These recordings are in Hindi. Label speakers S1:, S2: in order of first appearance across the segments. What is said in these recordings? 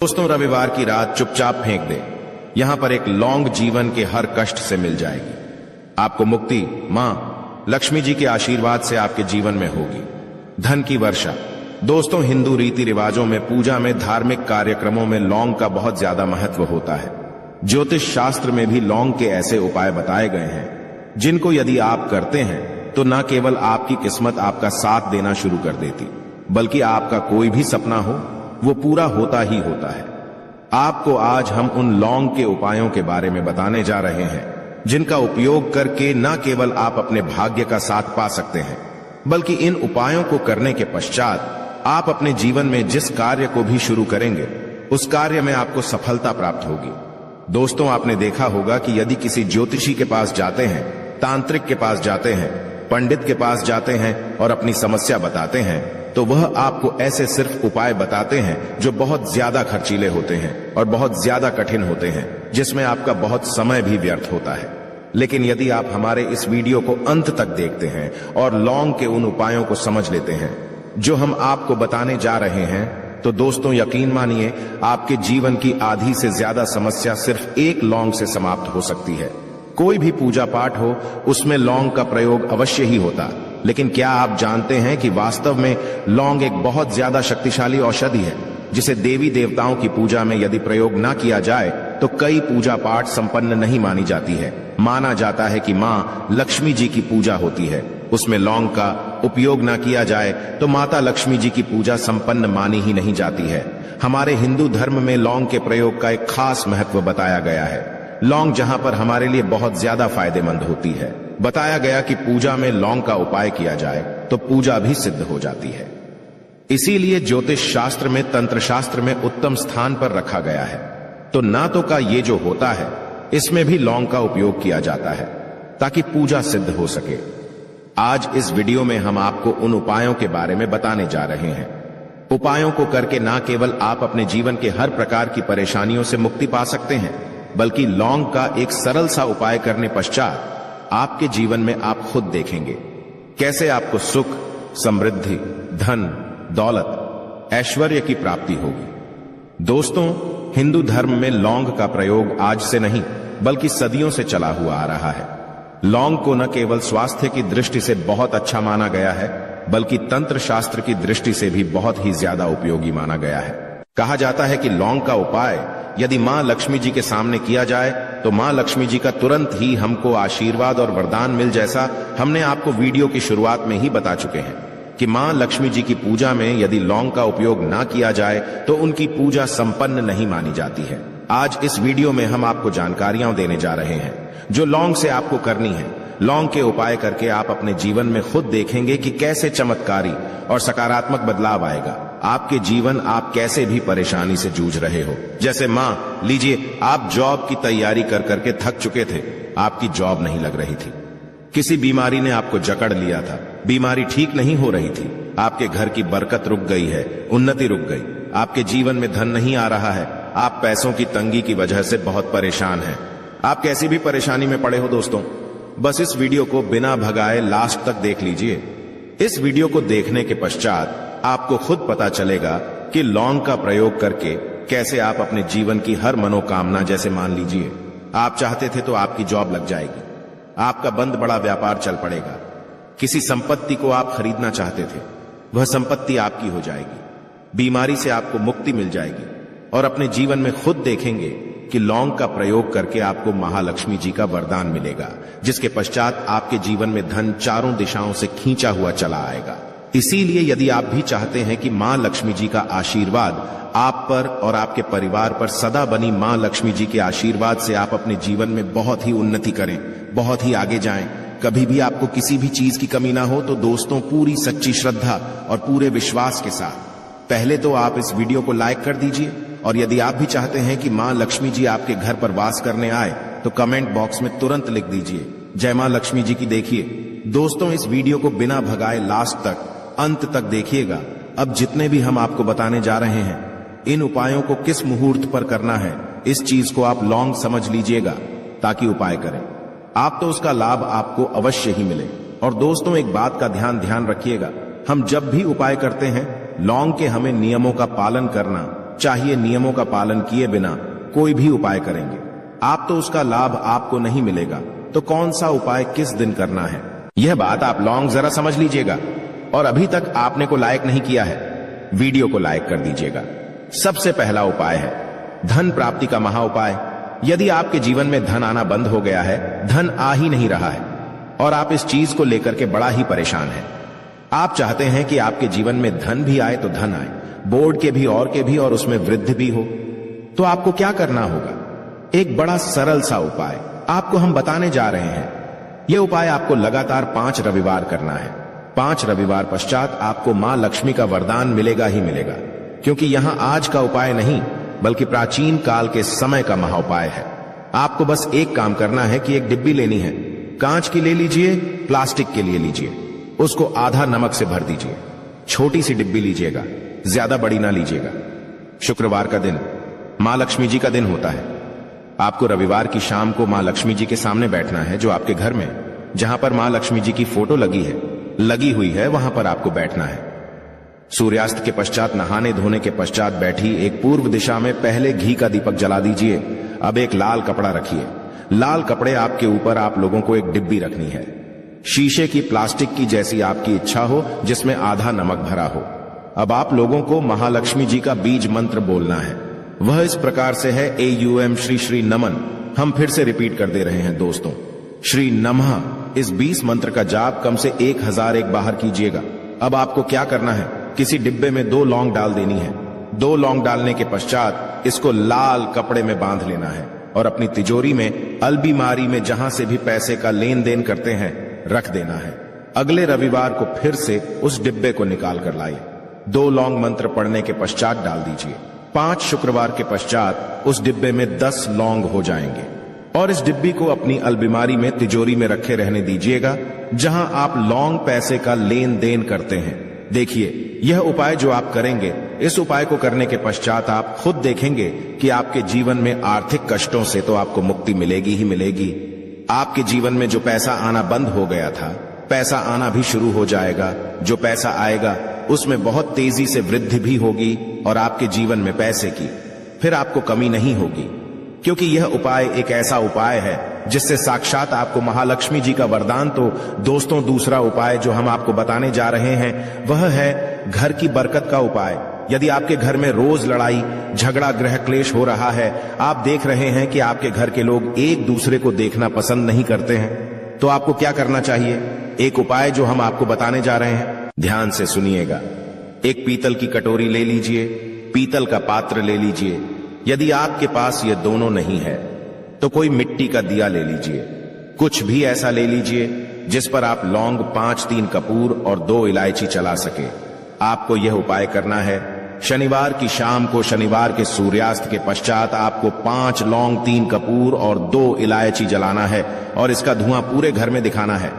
S1: दोस्तों, रविवार की रात चुपचाप फेंक दे। यहां पर एक लौंग जीवन के हर कष्ट से मिल जाएगी। आपको मुक्ति मां लक्ष्मी जी के आशीर्वाद से आपके जीवन में होगी। धन की वर्षा। दोस्तों, हिंदू रीति रिवाजों में, पूजा में, धार्मिक कार्यक्रमों में लौंग का बहुत ज्यादा महत्व होता है। ज्योतिष शास्त्र में भी लौंग के ऐसे उपाय बताए गए हैं जिनको यदि आप करते हैं तो न केवल आपकी किस्मत आपका साथ देना शुरू कर देती, बल्कि आपका कोई भी सपना हो वो पूरा होता ही होता है। आपको आज हम उन लौंग के उपायों के बारे में बताने जा रहे हैं जिनका उपयोग करके न केवल आप अपने भाग्य का साथ पा सकते हैं, बल्कि इन उपायों को करने के पश्चात आप अपने जीवन में जिस कार्य को भी शुरू करेंगे उस कार्य में आपको सफलता प्राप्त होगी। दोस्तों, आपने देखा होगा कि यदि किसी ज्योतिषी के पास जाते हैं, तांत्रिक के पास जाते हैं, पंडित के पास जाते हैं और अपनी समस्या बताते हैं तो वह आपको ऐसे सिर्फ उपाय बताते हैं जो बहुत ज्यादा खर्चीले होते हैं और बहुत ज्यादा कठिन होते हैं, जिसमें आपका बहुत समय भी व्यर्थ होता है। लेकिन यदि आप हमारे इस वीडियो को अंत तक देखते हैं और लौंग के उन उपायों को समझ लेते हैं जो हम आपको बताने जा रहे हैं, तो दोस्तों यकीन मानिए आपके जीवन की आधी से ज्यादा समस्या सिर्फ एक लौंग से समाप्त हो सकती है। कोई भी पूजा पाठ हो उसमें लौंग का प्रयोग अवश्य ही होता। लेकिन क्या आप जानते हैं कि वास्तव में लौंग एक बहुत ज्यादा शक्तिशाली औषधि है जिसे देवी देवताओं की पूजा में यदि प्रयोग ना किया जाए तो कई पूजा पाठ संपन्न नहीं मानी जाती है। माना जाता है कि मां लक्ष्मी जी की पूजा होती है, उसमें लौंग का उपयोग ना किया जाए तो माता लक्ष्मी जी की पूजा संपन्न मानी ही नहीं जाती है। हमारे हिंदू धर्म में लौंग के प्रयोग का एक खास महत्व बताया गया है। लौंग जहां पर हमारे लिए बहुत ज्यादा फायदेमंद होती है, बताया गया कि पूजा में लौंग का उपाय किया जाए तो पूजा भी सिद्ध हो जाती है। इसीलिए ज्योतिष शास्त्र में, तंत्र शास्त्र में उत्तम स्थान पर रखा गया है। तो ना तो का ये जो होता है इसमें भी लौंग का उपयोग किया जाता है ताकि पूजा सिद्ध हो सके। आज इस वीडियो में हम आपको उन उपायों के बारे में बताने जा रहे हैं। उपायों को करके ना केवल आप अपने जीवन के हर प्रकार की परेशानियों से मुक्ति पा सकते हैं, बल्कि लौंग का एक सरल सा उपाय करने पश्चात आपके जीवन में आप खुद देखेंगे कैसे आपको सुख, समृद्धि, धन, दौलत, ऐश्वर्य की प्राप्ति होगी। दोस्तों, हिंदू धर्म में लौंग का प्रयोग आज से नहीं बल्कि सदियों से चला हुआ आ रहा है। लौंग को न केवल स्वास्थ्य की दृष्टि से बहुत अच्छा माना गया है, बल्कि तंत्र शास्त्र की दृष्टि से भी बहुत ही ज्यादा उपयोगी माना गया है। कहा जाता है कि लौंग का उपाय यदि मां लक्ष्मी जी के सामने किया जाए तो मां लक्ष्मी जी का तुरंत ही हमको आशीर्वाद और वरदान मिल, जैसा हमने आपको वीडियो की शुरुआत में ही बता चुके हैं कि मां लक्ष्मी जी की पूजा में यदि लौंग का उपयोग ना किया जाए तो उनकी पूजा संपन्न नहीं मानी जाती है। आज इस वीडियो में हम आपको जानकारियां देने जा रहे हैं जो लौंग से आपको करनी है। लौंग के उपाय करके आप अपने जीवन में खुद देखेंगे कि कैसे चमत्कारी और सकारात्मक बदलाव आएगा। आपके जीवन, आप कैसे भी परेशानी से जूझ रहे हो, जैसे मां लीजिए आप जॉब की तैयारी कर करके थक चुके थे, आपकी जॉब नहीं लग रही थी, किसी बीमारी ने आपको जकड़ लिया था, बीमारी ठीक नहीं हो रही थी, आपके घर की बरकत रुक गई है, उन्नति रुक गई, आपके जीवन में धन नहीं आ रहा है, आप पैसों की तंगी की वजह से बहुत परेशान हैं। आप कैसी भी परेशानी में पड़े हो दोस्तों, बस इस वीडियो को बिना भगाए लास्ट तक देख लीजिए। इस वीडियो को देखने के पश्चात आपको खुद पता चलेगा कि लौंग का प्रयोग करके कैसे आप अपने जीवन की हर मनोकामना, जैसे मान लीजिए आप चाहते थे तो आपकी जॉब लग जाएगी, आपका बंद बड़ा व्यापार चल पड़ेगा, किसी संपत्ति को आप खरीदना चाहते थे वह संपत्ति आपकी हो जाएगी, बीमारी से आपको मुक्ति मिल जाएगी और अपने जीवन में खुद देखेंगे कि लौंग का प्रयोग करके आपको महालक्ष्मी जी का वरदान मिलेगा, जिसके पश्चात आपके जीवन में धन चारों दिशाओं से खींचा हुआ चला आएगा। इसीलिए यदि आप भी चाहते हैं कि मां लक्ष्मी जी का आशीर्वाद आप पर और आपके परिवार पर सदा बनी मां लक्ष्मी जी के आशीर्वाद से आप अपने जीवन में बहुत ही उन्नति करें, बहुत ही आगे जाएं, कभी भी आपको किसी भी चीज की कमी ना हो, तो दोस्तों पूरी सच्ची श्रद्धा और पूरे विश्वास के साथ पहले तो आप इस वीडियो को लाइक कर दीजिए, और यदि आप भी चाहते हैं कि मां लक्ष्मी जी आपके घर पर वास करने आए तो कमेंट बॉक्स में तुरंत लिख दीजिए जय मां लक्ष्मी जी की। देखिए दोस्तों, इस वीडियो को बिना भगाए लास्ट तक, अंत तक देखिएगा। अब जितने भी हम आपको बताने जा रहे हैं, इन उपायों को किस मुहूर्त पर करना है, इस चीज को आप लौंग समझ लीजिएगा ताकि उपाय करें, आप तो उसका लाभ आपको अवश्य ही मिले। और दोस्तों एक बात का ध्यान रखिएगा, हम जब भी उपाय करते हैं लौंग के हमें नियमों का पालन करना, चाहिए नियमों का पालन किए बिना कोई भी उपाय करेंगे, आप तो उसका लाभ आपको नहीं मिलेगा, तो कौन सा उपाय किस दिन करना है, यह बात आप लौंग जरा समझ लीजिएगा। और अभी तक आपने को लाइक नहीं किया है, वीडियो को लाइक कर दीजिएगा। सबसे पहला उपाय है धन प्राप्ति का महा उपाय। यदि आपके जीवन में धन आना बंद हो गया है, धन आ ही नहीं रहा है और आप इस चीज को लेकर के बड़ा ही परेशान हैं, आप चाहते हैं कि आपके जीवन में धन भी आए तो धन आए, बोर्ड के भी और उसमें वृद्धि भी हो, तो आपको क्या करना होगा? एक बड़ा सरल सा उपाय आपको हम बताने जा रहे हैं। यह उपाय आपको लगातार 5 रविवार करना है। 5 रविवार पश्चात आपको मां लक्ष्मी का वरदान मिलेगा ही मिलेगा, क्योंकि यहां आज का उपाय नहीं बल्कि प्राचीन काल के समय का महा उपाय है। आपको बस एक काम करना है कि एक डिब्बी लेनी है, कांच की ले लीजिए, प्लास्टिक के लिए लीजिए, उसको आधा नमक से भर दीजिए। छोटी सी डिब्बी लीजिएगा, ज्यादा बड़ी ना लीजिएगा। शुक्रवार का दिन मां लक्ष्मी जी का दिन होता है। आपको रविवार की शाम को मां लक्ष्मी जी के सामने बैठना है, जो आपके घर में जहां पर मां लक्ष्मी जी की फोटो लगी हुई है वहां पर आपको बैठना है। सूर्यास्त के पश्चात नहाने धोने के पश्चात बैठी एक पूर्व दिशा में पहले घी का दीपक जला दीजिए। अब एक लाल कपड़ा रखिए। लाल कपड़े आपके ऊपर आप लोगों को एक डिब्बी रखनी है, शीशे की, प्लास्टिक की, जैसी आपकी इच्छा हो, जिसमें आधा नमक भरा हो। अब आप लोगों को महालक्ष्मी जी का बीज मंत्र बोलना है। वह इस प्रकार से है, AUM श्री श्री नमन। हम फिर से रिपीट कर दे रहे हैं दोस्तों, श्री नमः। इस 20 मंत्र का जाप कम से 1001 बाहर कीजिएगा। अब आपको क्या करना है, किसी डिब्बे में 2 लौंग डाल देनी है। 2 लौंग डालने के पश्चात इसको लाल कपड़े में बांध लेना है और अपनी तिजोरी में, अलमारी में, जहां से भी पैसे का लेन देन करते हैं, रख देना है। अगले रविवार को फिर से उस डिब्बे को निकाल कर लाइए। 2 लौंग मंत्र पढ़ने के पश्चात डाल दीजिए। 5 शुक्रवार के पश्चात उस डिब्बे में 10 लौंग हो जाएंगे और इस डिब्बी को अपनी अलमारी में, तिजोरी में रखे रहने दीजिएगा, जहां आप लौंग पैसे का लेन देन करते हैं। देखिए, यह उपाय जो आप करेंगे, इस उपाय को करने के पश्चात आप खुद देखेंगे कि आपके जीवन में आर्थिक कष्टों से तो आपको मुक्ति मिलेगी ही मिलेगी। आपके जीवन में जो पैसा आना बंद हो गया था, पैसा आना भी शुरू हो जाएगा। जो पैसा आएगा उसमें बहुत तेजी से वृद्धि भी होगी और आपके जीवन में पैसे की फिर आपको कमी नहीं होगी, क्योंकि यह उपाय एक ऐसा उपाय है जिससे साक्षात आपको महालक्ष्मी जी का वरदान। तो दोस्तों, दूसरा उपाय जो हम आपको बताने जा रहे हैं वह है घर की बरकत का उपाय। यदि आपके घर में रोज लड़ाई झगड़ा गृह क्लेश हो रहा है, आप देख रहे हैं कि आपके घर के लोग एक दूसरे को देखना पसंद नहीं करते हैं, तो आपको क्या करना चाहिए? एक उपाय जो हम आपको बताने जा रहे हैं, ध्यान से सुनिएगा। एक पीतल की कटोरी ले लीजिए, पीतल का पात्र ले लीजिए। यदि आपके पास ये दोनों नहीं है तो कोई मिट्टी का दिया ले लीजिए। कुछ भी ऐसा ले लीजिए जिस पर आप लौंग, 5-3 कपूर और 2 इलायची चला सके। आपको यह उपाय करना है शनिवार की शाम को। शनिवार के सूर्यास्त के पश्चात आपको 5 लौंग, 3 कपूर और 2 इलायची जलाना है और इसका धुआं पूरे घर में दिखाना है।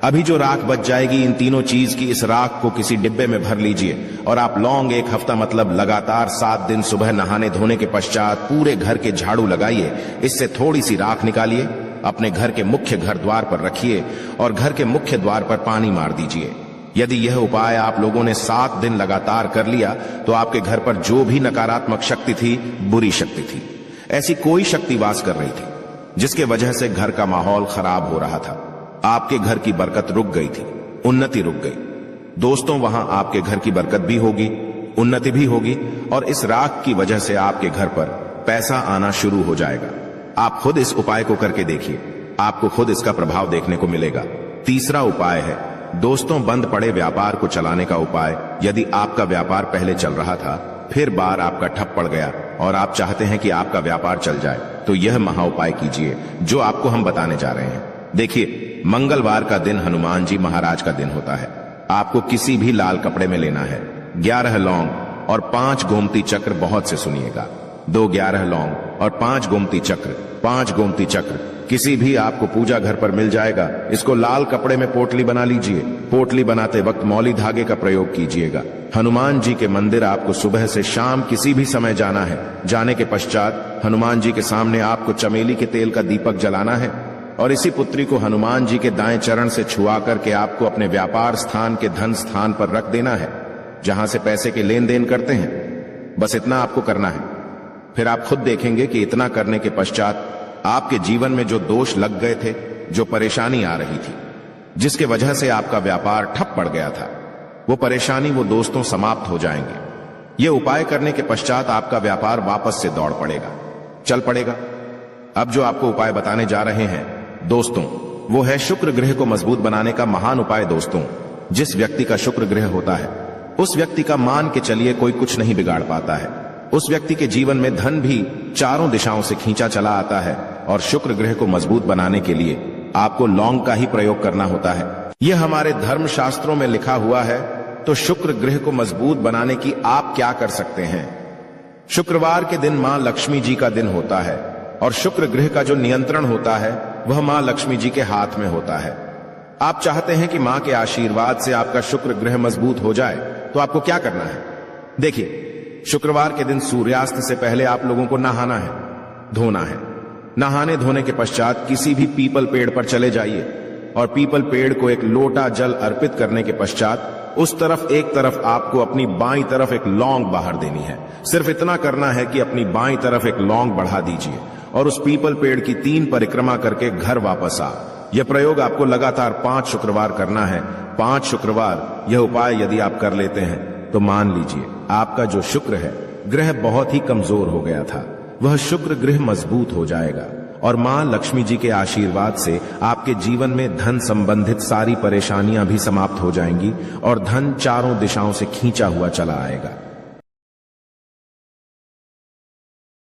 S1: अभी जो राख बच जाएगी, इन तीनों चीज की, इस राख को किसी डिब्बे में भर लीजिए और आप लौंग 1 हफ्ता मतलब लगातार 7 दिन सुबह नहाने धोने के पश्चात पूरे घर के झाड़ू लगाइए। इससे थोड़ी सी राख निकालिए, अपने घर के मुख्य घर द्वार पर रखिए और घर के मुख्य द्वार पर पानी मार दीजिए। यदि यह उपाय आप लोगों ने 7 दिन लगातार कर लिया तो आपके घर पर जो भी नकारात्मक शक्ति थी, बुरी शक्ति थी, ऐसी कोई शक्ति वास कर रही थी जिसके वजह से घर का माहौल खराब हो रहा था, आपके घर की बरकत रुक गई थी, उन्नति रुक गई। दोस्तों, वहां आपके घर की बरकत भी होगी, उन्नति भी होगी और इस राख की वजह से आपके घर पर पैसा आना शुरू हो जाएगा। आप खुद इस उपाय को करके देखिए, आपको खुद इसका प्रभाव देखने को मिलेगा। तीसरा उपाय है दोस्तों, बंद पड़े व्यापार को चलाने का उपाय। यदि आपका व्यापार पहले चल रहा था, फिर बार आपका ठप पड़ गया और आप चाहते हैं कि आपका व्यापार चल जाए, तो यह महा उपाय कीजिए जो आपको हम बताने जा रहे हैं। देखिए, मंगलवार का दिन हनुमान जी महाराज का दिन होता है। आपको किसी भी लाल कपड़े में लेना है 11 लौंग और 5 गोमती चक्र। बहुत से सुनिएगा, 2 11 लौंग और 5 गोमती चक्र। 5 गोमती चक्र किसी भी आपको पूजा घर पर मिल जाएगा। इसको लाल कपड़े में पोटली बना लीजिए। पोटली बनाते वक्त मौली धागे का प्रयोग कीजिएगा। हनुमान जी के मंदिर आपको सुबह से शाम किसी भी समय जाना है। जाने के पश्चात हनुमान जी के सामने आपको चमेली के तेल का दीपक जलाना है और इसी पुत्री को हनुमान जी के दाएं चरण से छुआ करके आपको अपने व्यापार स्थान के धन स्थान पर रख देना है, जहां से पैसे के लेन देन करते हैं। बस इतना आपको करना है। फिर आप खुद देखेंगे कि इतना करने के पश्चात आपके जीवन में जो दोष लग गए थे, जो परेशानी आ रही थी, जिसके वजह से आपका व्यापार ठप पड़ गया था, वो परेशानी, वो दोस्तों समाप्त हो जाएंगे। ये उपाय करने के पश्चात आपका व्यापार वापस से दौड़ पड़ेगा, चल पड़ेगा। अब जो आपको उपाय बताने जा रहे हैं दोस्तों, वो है शुक्र ग्रह को मजबूत बनाने का महान उपाय। दोस्तों, जिस व्यक्ति का शुक्र ग्रह होता है, उस व्यक्ति का मान के चलिए कोई कुछ नहीं बिगाड़ पाता है। उस व्यक्ति के जीवन में धन भी चारों दिशाओं से खींचा चला आता है। और शुक्र ग्रह को मजबूत बनाने के लिए आपको लौंग का ही प्रयोग करना होता है। यह हमारे धर्म शास्त्रों में लिखा हुआ है। तो शुक्र ग्रह को मजबूत बनाने की आप क्या कर सकते हैं? शुक्रवार के दिन मां लक्ष्मी जी का दिन होता है और शुक्र ग्रह का जो नियंत्रण होता है वह मां लक्ष्मी जी के हाथ में होता है। आप चाहते हैं कि मां के आशीर्वाद से आपका शुक्र ग्रह मजबूत हो जाए, तो आपको क्या करना है? देखिए, शुक्रवार के दिन सूर्यास्त से पहले आप लोगों को नहाना है, धोना है। नहाने धोने के पश्चात किसी भी पीपल पेड़ पर चले जाइए और पीपल पेड़ को एक लोटा जल अर्पित करने के पश्चात उस तरफ एक तरफ आपको अपनी बाईं तरफ एक लौंग बाहर देनी है। सिर्फ इतना करना है कि अपनी बाईं तरफ एक लौंग बढ़ा दीजिए और उस पीपल पेड़ की 3 परिक्रमा करके घर वापस आ। यह प्रयोग आपको लगातार 5 शुक्रवार करना है। 5 शुक्रवार यह उपाय यदि आप कर लेते हैं तो मान लीजिए आपका जो शुक्र है ग्रह बहुत ही कमजोर हो गया था, वह शुक्र ग्रह मजबूत हो जाएगा और मां लक्ष्मी जी के आशीर्वाद से आपके जीवन में धन संबंधित सारी परेशानियां भी समाप्त हो जाएंगी और धन चारों दिशाओं से खींचा हुआ चला आएगा।